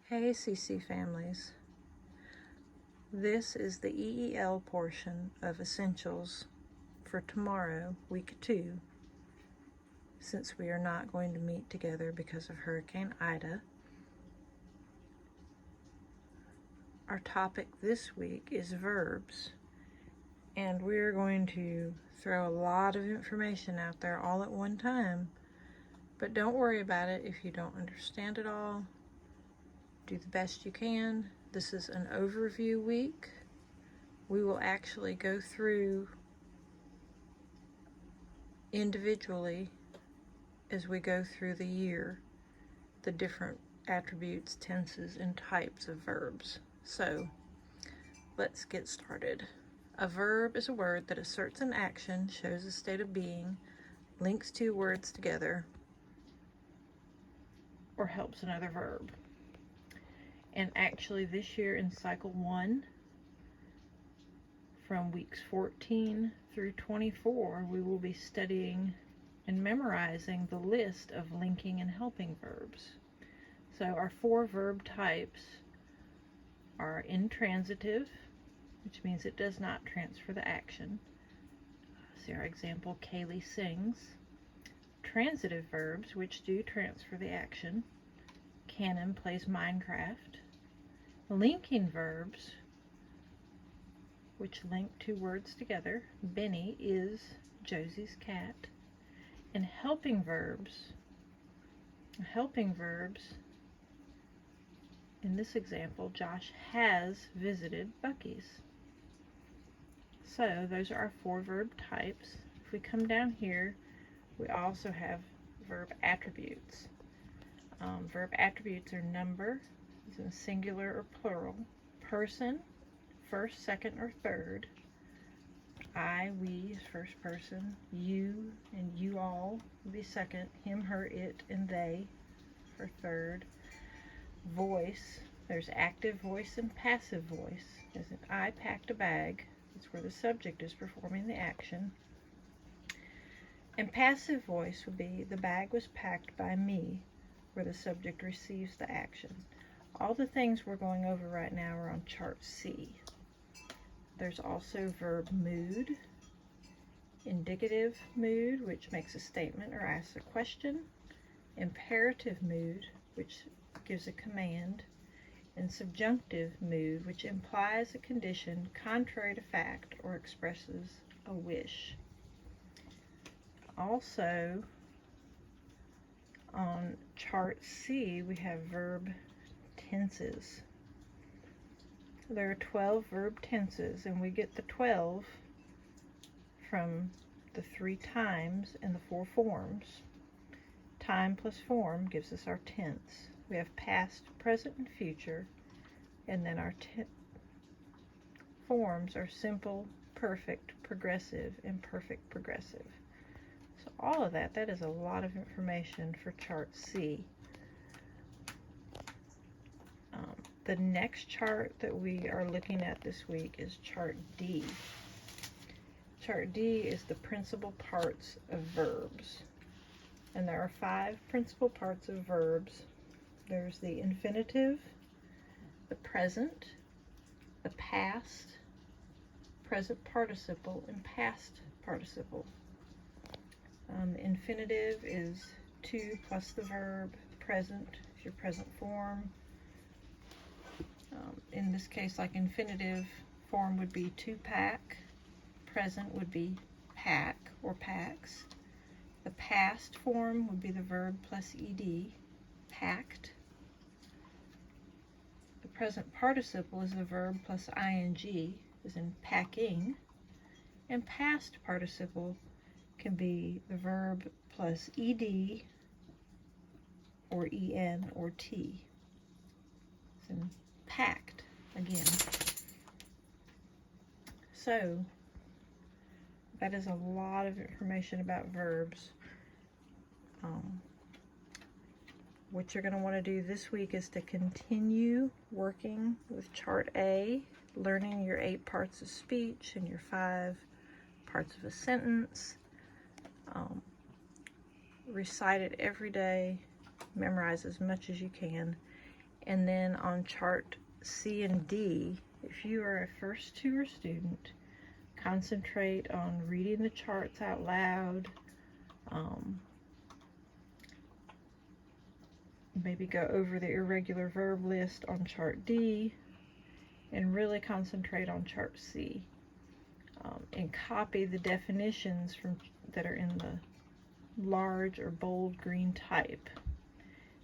Hey CC families, this is the EEL portion of Essentials for tomorrow, week 2, since we are not going to meet together because of Hurricane Ida. Our topic this week is verbs, and we're going to throw a lot of information out there all at one time, but don't worry about it if you don't understand it all. Do the best you can. This is an overview week. We will actually go through individually as we go through the year the different attributes, tenses, and types of verbs. So let's get started. A verb is a word that asserts an action, shows a state of being, links two words together, or helps another verb. And actually this year in cycle 1, from weeks 14 through 24, we will be studying and memorizing the list of linking and helping verbs. So our 4 verb types are intransitive, which means it does not transfer the action. See our example, Kaylee sings. Transitive verbs, which do transfer the action. Cannon plays Minecraft. Linking verbs, which link two words together. Benny is Josie's cat. And helping verbs, in this example, Josh has visited Bucky's. So those are our 4 verb types. If we come down here, we also have verb attributes. Verb attributes are number, is in singular or plural, person, first, second, or third, I, we is first person, you and you all would be second, him, her, it, and they for third. Voice, there's active voice and passive voice. As in, I packed a bag, it's where the subject is performing the action. And passive voice would be, the bag was packed by me, where the subject receives the action. All the things we're going over right now are on chart C. There's also verb mood, indicative mood, which makes a statement or asks a question, imperative mood, which gives a command, and subjunctive mood, which implies a condition contrary to fact or expresses a wish. Also, on chart C, we have verb tenses. There are 12 verb tenses, and we get the 12 from the 3 times and the 4 forms. Time plus form gives us our tense. We have past, present, and future, and then our forms are simple, perfect, progressive, and perfect progressive. So all of that is a lot of information for chart C. The next chart that we are looking at this week is chart D. Chart D is the principal parts of verbs. And there are 5 principal parts of verbs. There's the infinitive, the present, the past, present participle, and past participle. The infinitive is to plus the verb. Present is your present form. In this case, like infinitive form would be to pack. Present would be pack or packs. The past form would be the verb plus ed, packed. The present participle is the verb plus ing, as in packing. And past participle can be the verb plus ed or en or t. As in packed again. So that is a lot of information about verbs. What you're going to want to do this week is to continue working with chart A, learning your 8 parts of speech and your 5 parts of a sentence. Recite it every day, memorize as much as you can, And then on chart C and D, if you are a first tour student, concentrate on reading the charts out loud. Maybe go over the irregular verb list on chart D and really concentrate on chart C. And copy the definitions that are in the large or bold green type.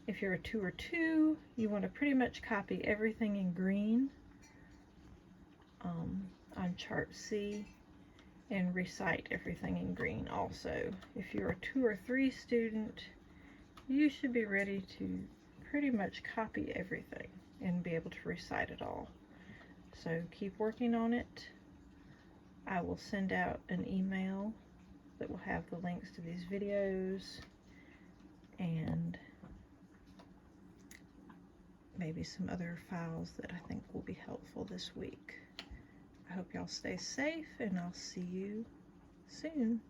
If you're a 2 or 2, you want to pretty much copy everything in green on chart C and recite everything in green also. If you're a 2 or 3 student, you should be ready to pretty much copy everything and be able to recite it all. So keep working on it. I will send out an email that will have the links to these videos and maybe some other files that I think will be helpful this week. I hope y'all stay safe, and I'll see you soon.